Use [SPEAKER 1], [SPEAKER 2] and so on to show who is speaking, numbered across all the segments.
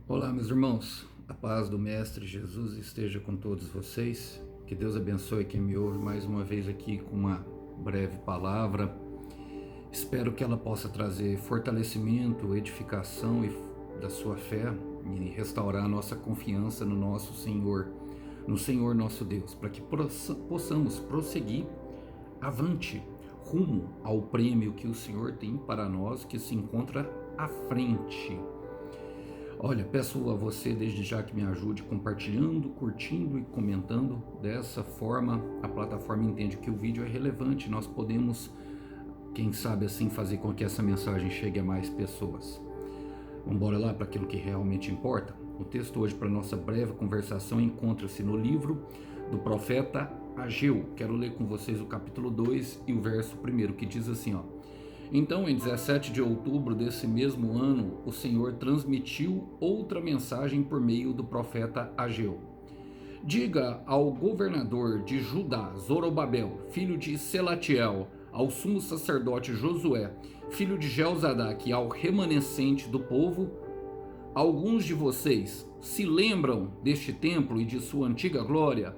[SPEAKER 1] Olá, meus irmãos. A paz do Mestre Jesus esteja com todos vocês. Que Deus abençoe quem me ouve mais uma vez aqui com uma breve palavra. Espero que ela possa trazer fortalecimento, edificação da sua fé e restaurar a nossa confiança no nosso Senhor, no Senhor nosso Deus, para que possamos prosseguir avante, rumo ao prêmio que o Senhor tem para nós, que se encontra à frente. Olha, peço a você desde já que me ajude compartilhando, curtindo e comentando. Dessa forma, a plataforma entende que o vídeo é relevante. Nós podemos, quem sabe assim, fazer com que essa mensagem chegue a mais pessoas. Vamos embora lá para aquilo que realmente importa? O texto hoje para nossa breve conversação encontra-se no livro do profeta Ageu. Quero ler com vocês o capítulo 2 e o verso 1, que diz assim, ó. Então, em 17 de outubro desse mesmo ano, o Senhor transmitiu outra mensagem por meio do profeta Ageu. Diga ao governador de Judá, Zorobabel, filho de Selatiel, ao sumo sacerdote Josué, filho de Jeozadak, e ao remanescente do povo: alguns de vocês se lembram deste templo e de sua antiga glória?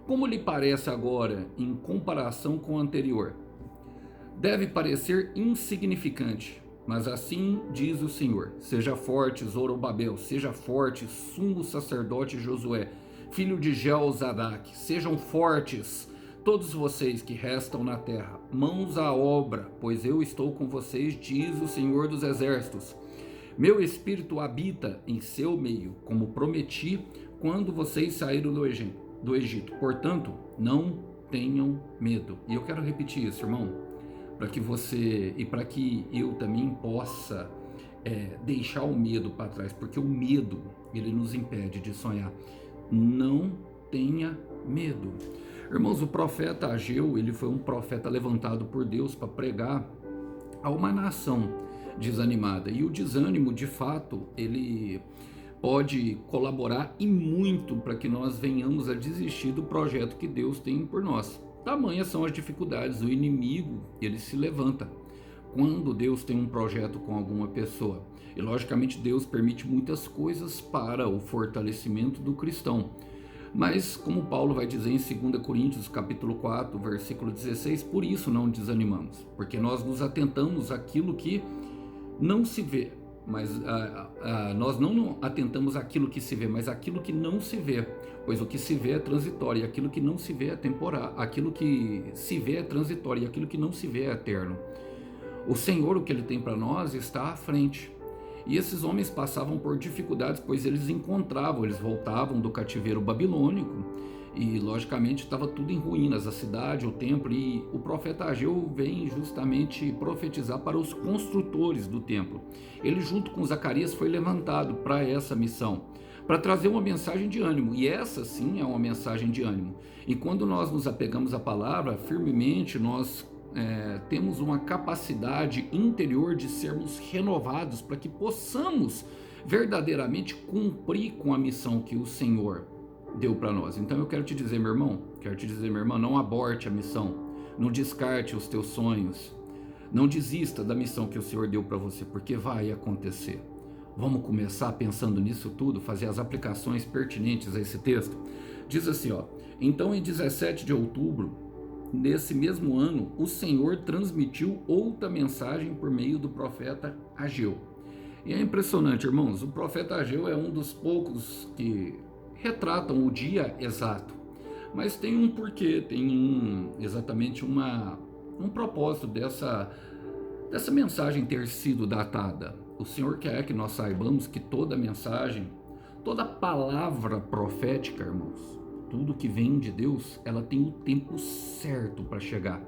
[SPEAKER 1] Como lhe parece agora em comparação com o anterior? Deve parecer insignificante, mas assim diz o Senhor: seja forte, Zorobabel, seja forte, sumo sacerdote Josué, filho de Jeozadak, sejam fortes, todos vocês que restam na terra, mãos à obra, pois eu estou com vocês, diz o Senhor dos Exércitos. Meu espírito habita em seu meio, como prometi quando vocês saíram do Egito. Portanto, não tenham medo. E eu quero repetir isso, irmão, para que você e para que eu também possa deixar o medo para trás, porque o medo ele nos impede de sonhar. Não tenha medo, irmãos. O profeta Ageu, ele foi um profeta levantado por Deus para pregar a uma nação desanimada, e o desânimo, de fato, ele pode colaborar e muito para que nós venhamos a desistir do projeto que Deus tem por nós. Tamanhas são as dificuldades, o inimigo, ele se levanta quando Deus tem um projeto com alguma pessoa. E logicamente Deus permite muitas coisas para o fortalecimento do cristão. Mas como Paulo vai dizer em 2 Coríntios capítulo 4, versículo 16, por isso não desanimamos, porque nós nos atentamos àquilo que não se vê, mas nós não atentamos àquilo que se vê, mas àquilo que não se vê, pois o que se vê é transitório e aquilo que não se vê é temporário, aquilo que se vê é transitório e aquilo que não se vê é eterno. O Senhor, o que Ele tem para nós, está à frente. E esses homens passavam por dificuldades, pois eles voltavam do cativeiro babilônico e logicamente estava tudo em ruínas, a cidade, o templo, e o profeta Ageu vem justamente profetizar para os construtores do templo. Ele, junto com Zacarias, foi levantado para essa missão, para trazer uma mensagem de ânimo, e essa sim é uma mensagem de ânimo. E quando nós nos apegamos à palavra firmemente, nós temos uma capacidade interior de sermos renovados para que possamos verdadeiramente cumprir com a missão que o Senhor deu para nós. Então eu quero te dizer, meu irmão, minha irmã, não aborte a missão, não descarte os teus sonhos, não desista da missão que o Senhor deu para você, porque vai acontecer. Vamos começar pensando nisso tudo, fazer as aplicações pertinentes a esse texto. Diz assim, ó: então em 17 de outubro, nesse mesmo ano, o Senhor transmitiu outra mensagem por meio do profeta Ageu. E é impressionante, irmãos, o profeta Ageu é um dos poucos que retratam o dia exato, mas tem um porquê, tem exatamente um propósito dessa mensagem ter sido datada. O Senhor quer que nós saibamos que toda mensagem, toda palavra profética, irmãos, tudo que vem de Deus, ela tem o tempo certo para chegar.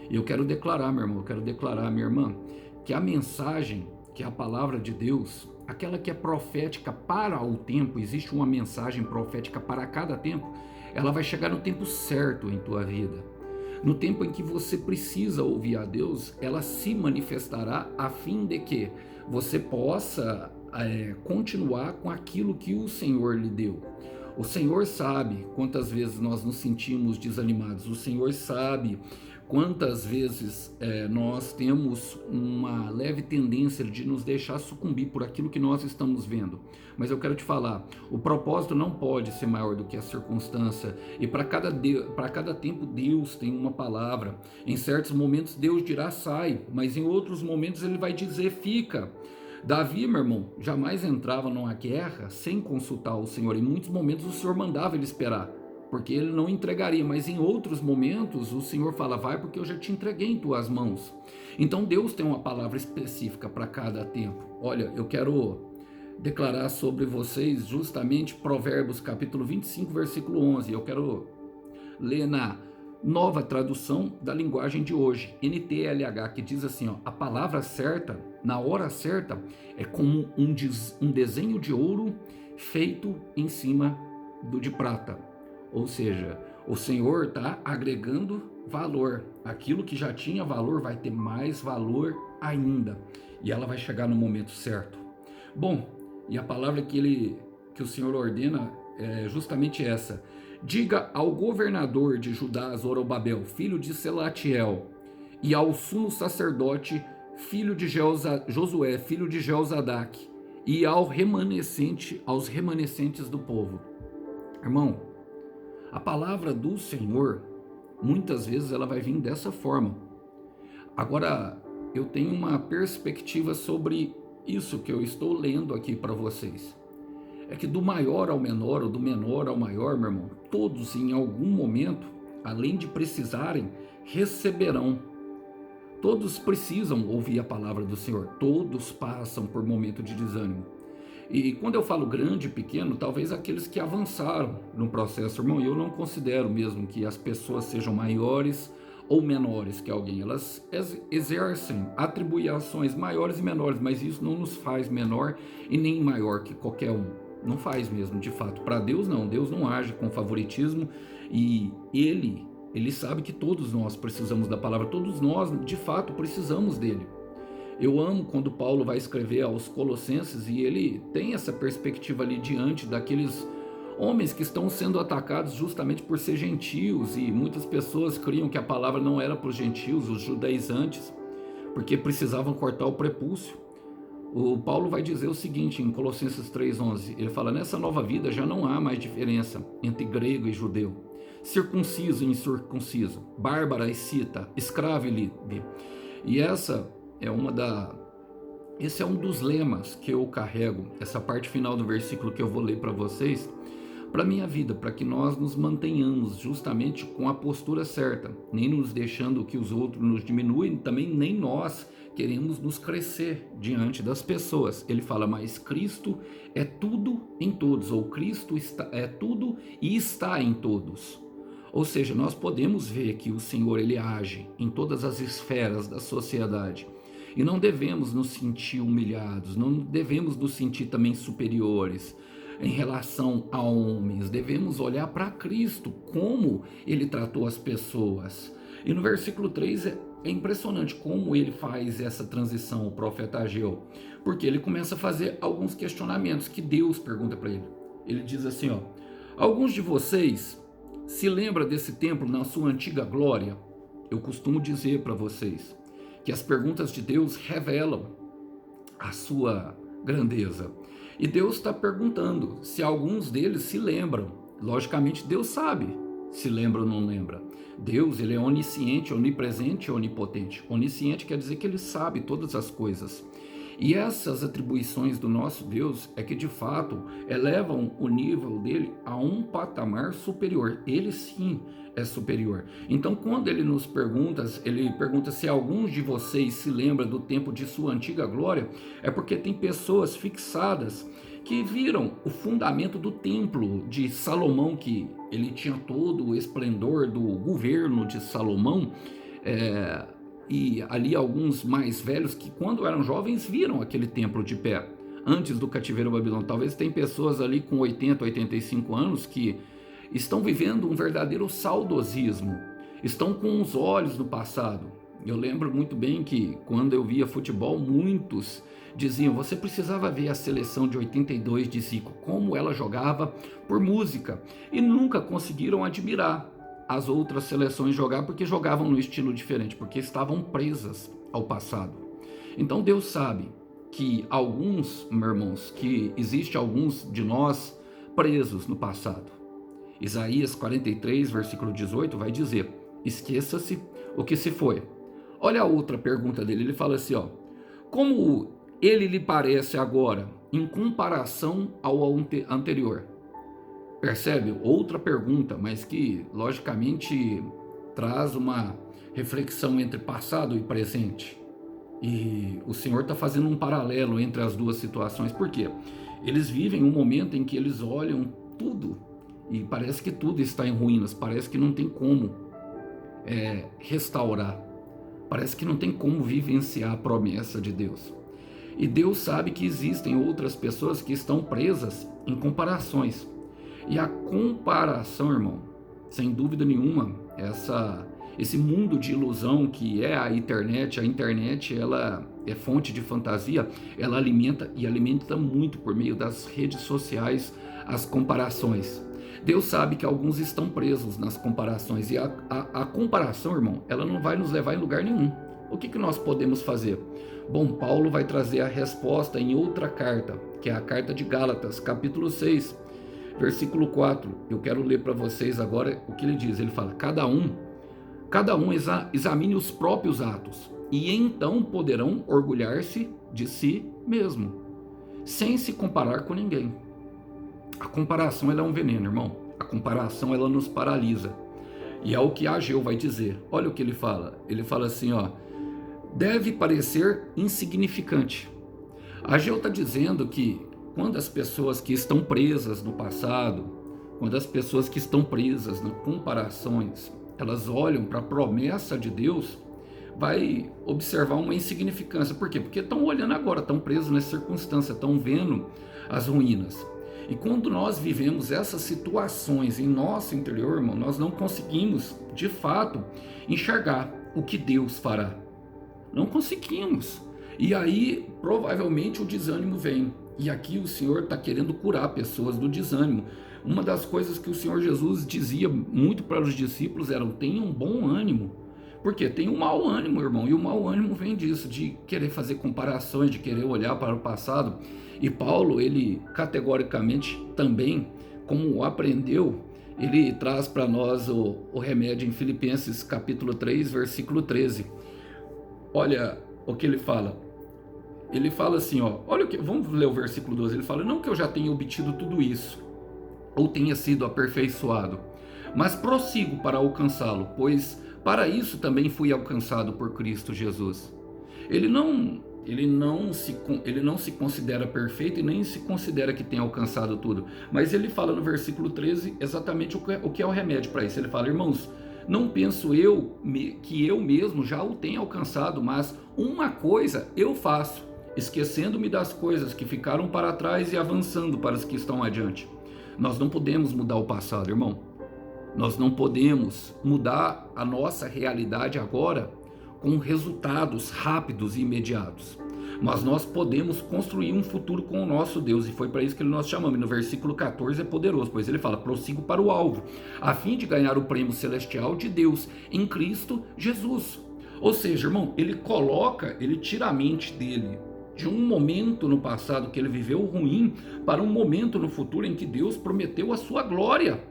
[SPEAKER 1] E eu quero declarar, meu irmão, eu quero declarar, minha irmã, que a mensagem, que é a palavra de Deus, aquela que é profética para o tempo, existe uma mensagem profética para cada tempo, ela vai chegar no tempo certo em tua vida. No tempo em que você precisa ouvir a Deus, ela se manifestará a fim de que você possa continuar com aquilo que o Senhor lhe deu. O Senhor sabe quantas vezes nós nos sentimos desanimados, o Senhor sabe Quantas vezes nós temos uma leve tendência de nos deixar sucumbir por aquilo que nós estamos vendo. Mas eu quero te falar, o propósito não pode ser maior do que a circunstância. E para cada tempo Deus tem uma palavra. Em certos momentos Deus dirá sai, mas em outros momentos Ele vai dizer fica. Davi, meu irmão, jamais entrava numa guerra sem consultar o Senhor. Em muitos momentos o Senhor mandava ele esperar, porque ele não entregaria, mas em outros momentos o Senhor fala, vai porque eu já te entreguei em tuas mãos. Então Deus tem uma palavra específica para cada tempo. Olha, eu quero declarar sobre vocês justamente Provérbios capítulo 25, versículo 11. Eu quero ler na nova tradução da linguagem de hoje, NTLH, que diz assim, ó, a palavra certa, na hora certa, é como um desenho de ouro feito em cima do de prata. Ou seja, o Senhor está agregando valor. Aquilo que já tinha valor vai ter mais valor ainda. E ela vai chegar no momento certo. Bom, e a palavra que o Senhor ordena é justamente essa. Diga ao governador de Judá, Zorobabel, filho de Selatiel, e ao sumo sacerdote, filho de Josué, filho de Jeozadaque, e aos remanescentes do povo. Irmão, a palavra do Senhor, muitas vezes ela vai vir dessa forma. Agora, eu tenho uma perspectiva sobre isso que eu estou lendo aqui para vocês. É que do maior ao menor, ou do menor ao maior, meu irmão, todos em algum momento, além de precisarem, receberão. Todos precisam ouvir a palavra do Senhor, todos passam por momento de desânimo. E quando eu falo grande e pequeno, talvez aqueles que avançaram no processo, irmão, eu não considero mesmo que as pessoas sejam maiores ou menores que alguém. Elas exercem atribuições maiores e menores, mas isso não nos faz menor e nem maior que qualquer um. Não faz mesmo, de fato. Para Deus não, Deus não age com favoritismo e Ele sabe que todos nós precisamos da palavra, todos nós de fato precisamos dele. Eu amo quando Paulo vai escrever aos Colossenses e ele tem essa perspectiva ali diante daqueles homens que estão sendo atacados justamente por ser gentios, e muitas pessoas criam que a palavra não era para os gentios, os judaizantes, porque precisavam cortar o prepúcio. O Paulo vai dizer o seguinte em Colossenses 3,11, ele fala, nessa nova vida já não há mais diferença entre grego e judeu, circunciso e incircunciso, bárbara e cita, escravo e livre. E esse é um dos lemas que eu carrego, essa parte final do versículo que eu vou ler para vocês, para a minha vida, para que nós nos mantenhamos justamente com a postura certa, nem nos deixando que os outros nos diminuem, também nem nós queremos nos crescer diante das pessoas. Ele fala, mas Cristo é tudo em todos, ou Cristo é tudo e está em todos. Ou seja, nós podemos ver que o Senhor ele age em todas as esferas da sociedade. E não devemos nos sentir humilhados, não devemos nos sentir também superiores em relação a homens. Devemos olhar para Cristo, como ele tratou as pessoas. E no versículo 3 é impressionante como ele faz essa transição, o profeta Ageu, porque ele começa a fazer alguns questionamentos que Deus pergunta para ele. Ele diz assim, ó, alguns de vocês se lembram desse templo na sua antiga glória? Eu costumo dizer para vocês que as perguntas de Deus revelam a sua grandeza. E Deus está perguntando se alguns deles se lembram. Logicamente Deus sabe se lembra ou não lembra. Deus, ele é onisciente, onipresente e onipotente. Onisciente quer dizer que ele sabe todas as coisas. E essas atribuições do nosso Deus é que de fato elevam o nível dele a um patamar superior. Ele sim é superior. Então quando ele nos pergunta, ele pergunta se alguns de vocês se lembram do tempo de sua antiga glória, é porque tem pessoas fixadas que viram o fundamento do templo de Salomão, que ele tinha todo o esplendor do governo de Salomão, e ali alguns mais velhos que quando eram jovens viram aquele templo de pé, antes do cativeiro babilônico. Talvez tem pessoas ali com 80, 85 anos que estão vivendo um verdadeiro saudosismo, estão com os olhos no passado. Eu lembro muito bem que quando eu via futebol, muitos diziam, você precisava ver a seleção de 82 de Zico, como ela jogava por música, e nunca conseguiram admirar as outras seleções jogar, porque jogavam no estilo diferente, porque estavam presas ao passado. Então Deus sabe que alguns, meus irmãos, que existe alguns de nós presos no passado. Isaías 43, versículo 18 vai dizer: esqueça-se o que se foi. Olha a outra pergunta dele, ele fala assim, como ele lhe parece agora em comparação ao anterior? Percebe? Outra pergunta, mas que logicamente traz uma reflexão entre passado e presente. E o Senhor está fazendo um paralelo entre as duas situações. Por quê? Eles vivem um momento em que eles olham tudo e parece que tudo está em ruínas, parece que não tem como restaurar, parece que não tem como vivenciar a promessa de Deus. E Deus sabe que existem outras pessoas que estão presas em comparações. E a comparação, irmão, sem dúvida nenhuma, esse mundo de ilusão que é a internet ela é fonte de fantasia, ela alimenta muito por meio das redes sociais as comparações. Deus sabe que alguns estão presos nas comparações, e a comparação, irmão, ela não vai nos levar em lugar nenhum. O que nós podemos fazer? Bom, Paulo vai trazer a resposta em outra carta, que é a carta de Gálatas, capítulo 6, versículo 4. Eu quero ler para vocês agora o que ele diz. Ele fala: cada um examine os próprios atos, e então poderão orgulhar-se de si mesmo, sem se comparar com ninguém. A comparação ela é um veneno, irmão. A comparação ela nos paralisa. E é o que Ageu vai dizer. Olha o que ele fala. Ele fala assim, deve parecer insignificante. Ageu está dizendo que quando as pessoas que estão presas no passado, quando as pessoas que estão presas nas comparações, elas olham para a promessa de Deus, vai observar uma insignificância. Por quê? Porque estão olhando agora, estão presos nessa circunstância, estão vendo as ruínas. E quando nós vivemos essas situações em nosso interior, irmão, nós não conseguimos, de fato, enxergar o que Deus fará. Não conseguimos. E aí, provavelmente, o desânimo vem. E aqui o Senhor está querendo curar pessoas do desânimo. Uma das coisas que o Senhor Jesus dizia muito para os discípulos era: tenham bom ânimo. Porque tem um mau ânimo, irmão, e o mau ânimo vem disso, de querer fazer comparações, de querer olhar para o passado. E Paulo, ele categoricamente também, como aprendeu, ele traz para nós o remédio em Filipenses capítulo 3, versículo 13. Olha o que ele fala. Ele fala assim, olha o que, vamos ler o versículo 12. Ele fala: não que eu já tenha obtido tudo isso, ou tenha sido aperfeiçoado, mas prossigo para alcançá-lo, pois para isso também fui alcançado por Cristo Jesus. Ele não se considera perfeito e nem se considera que tem alcançado tudo. Mas ele fala no versículo 13 exatamente o que é o remédio para isso. Ele fala: irmãos, não penso que eu mesmo já o tenha alcançado, mas uma coisa eu faço, esquecendo-me das coisas que ficaram para trás e avançando para as que estão adiante. Nós não podemos mudar o passado, irmão. Nós não podemos mudar a nossa realidade agora com resultados rápidos e imediatos. Mas nós podemos construir um futuro com o nosso Deus, e foi para isso que nós chamamos. No versículo 14 é poderoso, pois ele fala: prossigo para o alvo, a fim de ganhar o prêmio celestial de Deus em Cristo Jesus. Ou seja, irmão, ele tira a mente dele de um momento no passado que ele viveu ruim para um momento no futuro em que Deus prometeu a sua glória.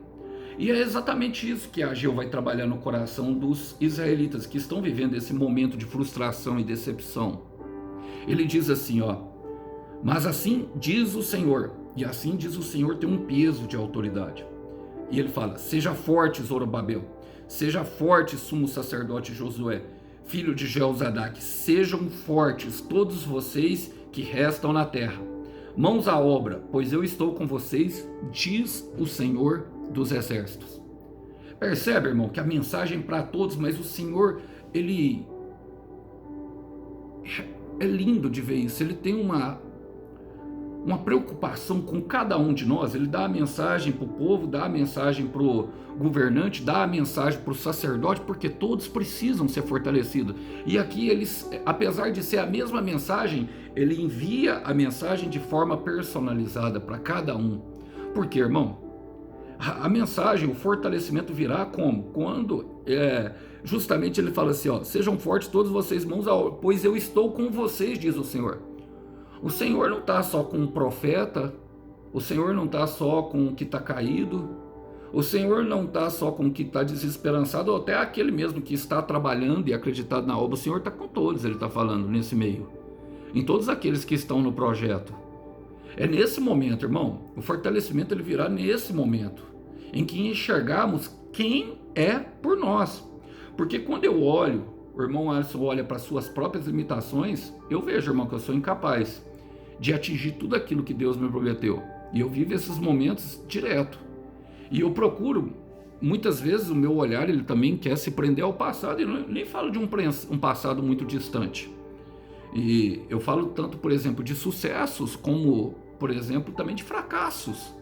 [SPEAKER 1] E é exatamente isso que Ageu vai trabalhar no coração dos israelitas que estão vivendo esse momento de frustração e decepção. Ele diz assim, mas assim diz o Senhor, e assim diz o Senhor tem um peso de autoridade. E ele fala: seja forte, Zorobabel, seja forte, sumo sacerdote Josué, filho de Jeozadaque, sejam fortes todos vocês que restam na terra. Mãos à obra, pois eu estou com vocês, diz o Senhor dos exércitos. Percebe, irmão, que a mensagem para todos, mas o Senhor, ele é lindo de ver isso. Ele tem uma preocupação com cada um de nós. Ele dá a mensagem para o povo, dá a mensagem para o governante, dá a mensagem para o sacerdote, porque todos precisam ser fortalecidos. E aqui eles, apesar de ser a mesma mensagem, ele envia a mensagem de forma personalizada para cada um. Por quê, irmão? A mensagem, o fortalecimento virá como? Quando justamente ele fala assim, ó, sejam fortes todos vocês, mãos à obra, pois eu estou com vocês, diz o Senhor. O Senhor não está só com o profeta, o Senhor não está só com o que está caído, o Senhor não está só com o que está desesperançado, ou até aquele mesmo que está trabalhando e acreditado na obra. O Senhor está com todos, ele está falando nesse meio, em todos aqueles que estão no projeto. É nesse momento, irmão, o fortalecimento ele virá nesse momento, em que enxergarmos quem é por nós. Porque quando eu olho, o irmão Alisson olha para suas próprias limitações, eu vejo, irmão, que eu sou incapaz de atingir tudo aquilo que Deus me prometeu. E eu vivo esses momentos direto. E eu procuro, muitas vezes o meu olhar, ele também quer se prender ao passado, e eu nem falo de um passado muito distante. E eu falo tanto, por exemplo, de sucessos, como, por exemplo, também de fracassos.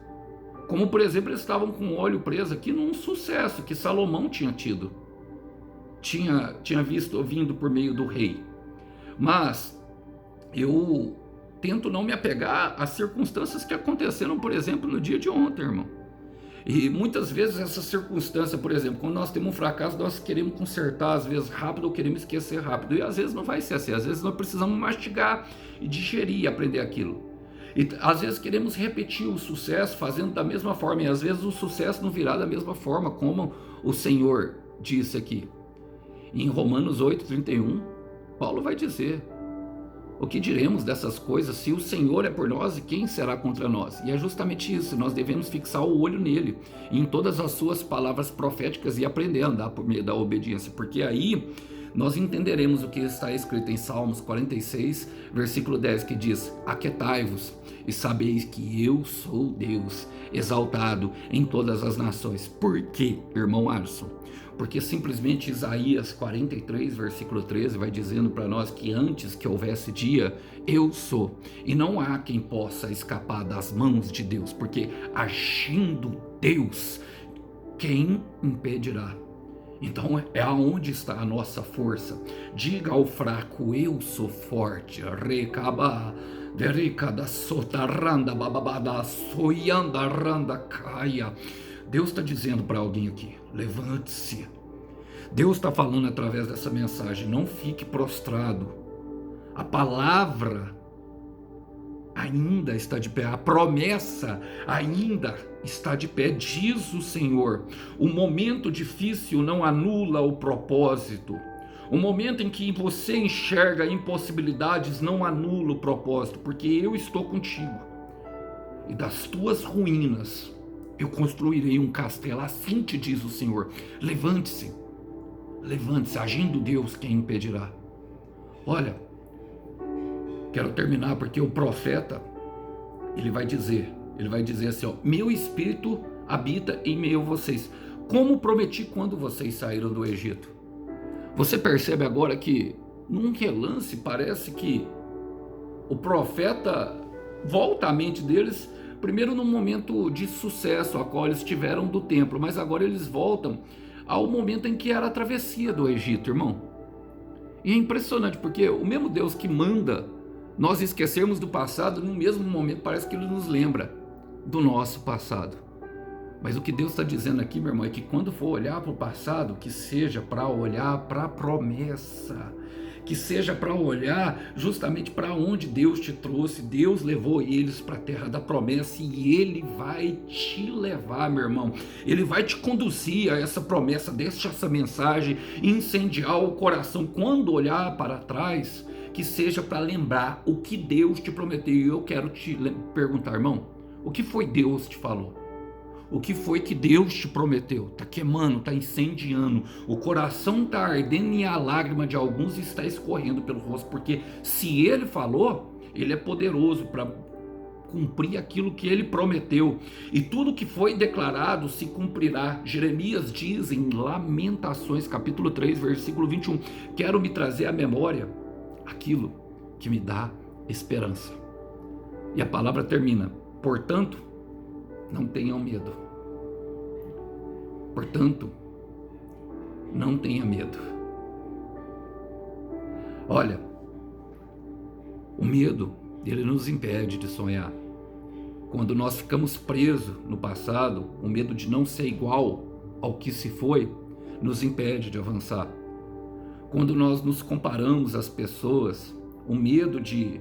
[SPEAKER 1] Como, por exemplo, eles estavam com o olho preso aqui num sucesso que Salomão tinha tido. Tinha visto vindo por meio do rei. Mas eu tento não me apegar às circunstâncias que aconteceram, por exemplo, no dia de ontem, irmão. E muitas vezes essa circunstância, por exemplo, quando nós temos um fracasso, nós queremos consertar, às vezes rápido, ou queremos esquecer rápido. E às vezes não vai ser assim, às vezes nós precisamos mastigar e digerir e aprender aquilo. E às vezes queremos repetir o sucesso fazendo da mesma forma, e às vezes o sucesso não virá da mesma forma, como o Senhor disse aqui. Em Romanos 8:31, Paulo vai dizer: o que diremos dessas coisas? Se o Senhor é por nós, quem será contra nós? E é justamente isso, nós devemos fixar o olho nele, em todas as suas palavras proféticas, e aprender a andar por meio da obediência, porque aí nós entenderemos o que está escrito em Salmos 46, versículo 10, que diz: aquietai-vos e sabeis que eu sou Deus, exaltado em todas as nações. Por quê, irmão Alisson? Porque simplesmente Isaías 43, versículo 13, vai dizendo para nós que antes que houvesse dia, eu sou. E não há quem possa escapar das mãos de Deus, porque agindo Deus, quem impedirá? Então é aonde está a nossa força. Diga ao fraco, eu sou forte. Recaba, dericada, sotaranda, bababada, soianda, randa, caia. Deus está dizendo para alguém aqui, levante-se. Deus está falando através dessa mensagem, não fique prostrado. A palavra ainda está de pé, a promessa ainda está de pé, diz o Senhor. O momento difícil não anula o propósito. O momento em que você enxerga impossibilidades não anula o propósito, porque eu estou contigo. E das tuas ruínas eu construirei um castelo, assim te diz o Senhor. Levante-se, levante-se, agindo Deus, quem impedirá? Olha, quero terminar porque o profeta, ele vai dizer assim, ó, meu espírito habita em meio a vocês, como prometi quando vocês saíram do Egito. Você percebe agora que, num relance, parece que o profeta volta à mente deles, primeiro no momento de sucesso, a qual eles tiveram do templo, mas agora eles voltam ao momento em que era a travessia do Egito, irmão. E é impressionante, porque o mesmo Deus que manda nós esquecermos do passado, no mesmo momento parece que ele nos lembra do nosso passado. Mas o que Deus está dizendo aqui, meu irmão, é que quando for olhar para o passado, que seja para olhar para a promessa, que seja para olhar justamente para onde Deus te trouxe. Deus levou eles para a terra da promessa e Ele vai te levar, meu irmão. Ele vai te conduzir a essa promessa. Deixa essa mensagem incendiar o coração. Quando olhar para trás, que seja para lembrar o que Deus te prometeu. E eu quero te perguntar, irmão, o que foi Deus te falou? O que foi que Deus te prometeu? Está queimando, está incendiando, o coração está ardendo e a lágrima de alguns está escorrendo pelo rosto, porque se Ele falou, Ele é poderoso para cumprir aquilo que Ele prometeu, e tudo que foi declarado se cumprirá. Jeremias diz em Lamentações capítulo 3, versículo 21, quero me trazer à memória aquilo que me dá esperança. E a palavra termina, portanto, não tenham medo. Portanto, não tenha medo. Olha, o medo, ele nos impede de sonhar. Quando nós ficamos presos no passado, o medo de não ser igual ao que se foi, nos impede de avançar. Quando nós nos comparamos às pessoas, o medo de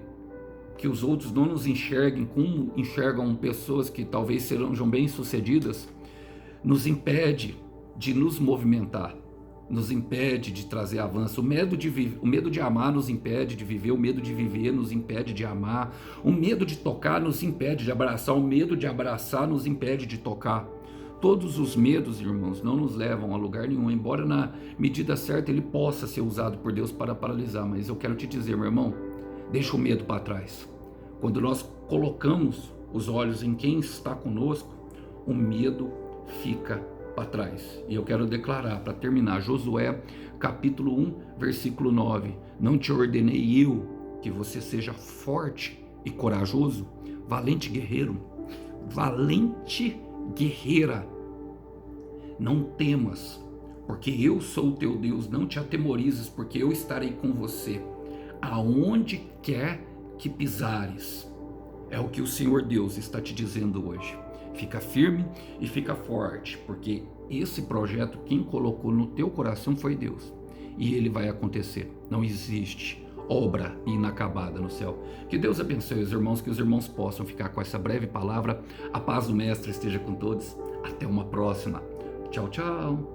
[SPEAKER 1] que os outros não nos enxerguem como enxergam pessoas que talvez sejam bem-sucedidas, nos impede de nos movimentar, nos impede de trazer avanço. O medo de amar nos impede de viver, o medo de viver nos impede de amar, o medo de tocar nos impede de abraçar, o medo de abraçar nos impede de tocar. Todos os medos, irmãos, não nos levam a lugar nenhum, embora na medida certa ele possa ser usado por Deus para paralisar, mas eu quero te dizer, meu irmão, deixa o medo para trás. Quando nós colocamos os olhos em quem está conosco, o medo fica para trás. E eu quero declarar, para terminar, Josué capítulo 1, versículo 9: não te ordenei eu que você seja forte e corajoso, valente guerreiro, valente guerreira, não temas, porque eu sou o teu Deus, não te atemorizes, porque eu estarei com você, aonde quer que pisares. É o que o Senhor Deus está te dizendo hoje. Fica firme e fica forte, porque esse projeto, quem colocou no teu coração foi Deus, e ele vai acontecer. Não existe obra inacabada no céu. Que Deus abençoe os irmãos, que os irmãos possam ficar com essa breve palavra. A paz do Mestre esteja com todos. Até uma próxima. Tchau, tchau.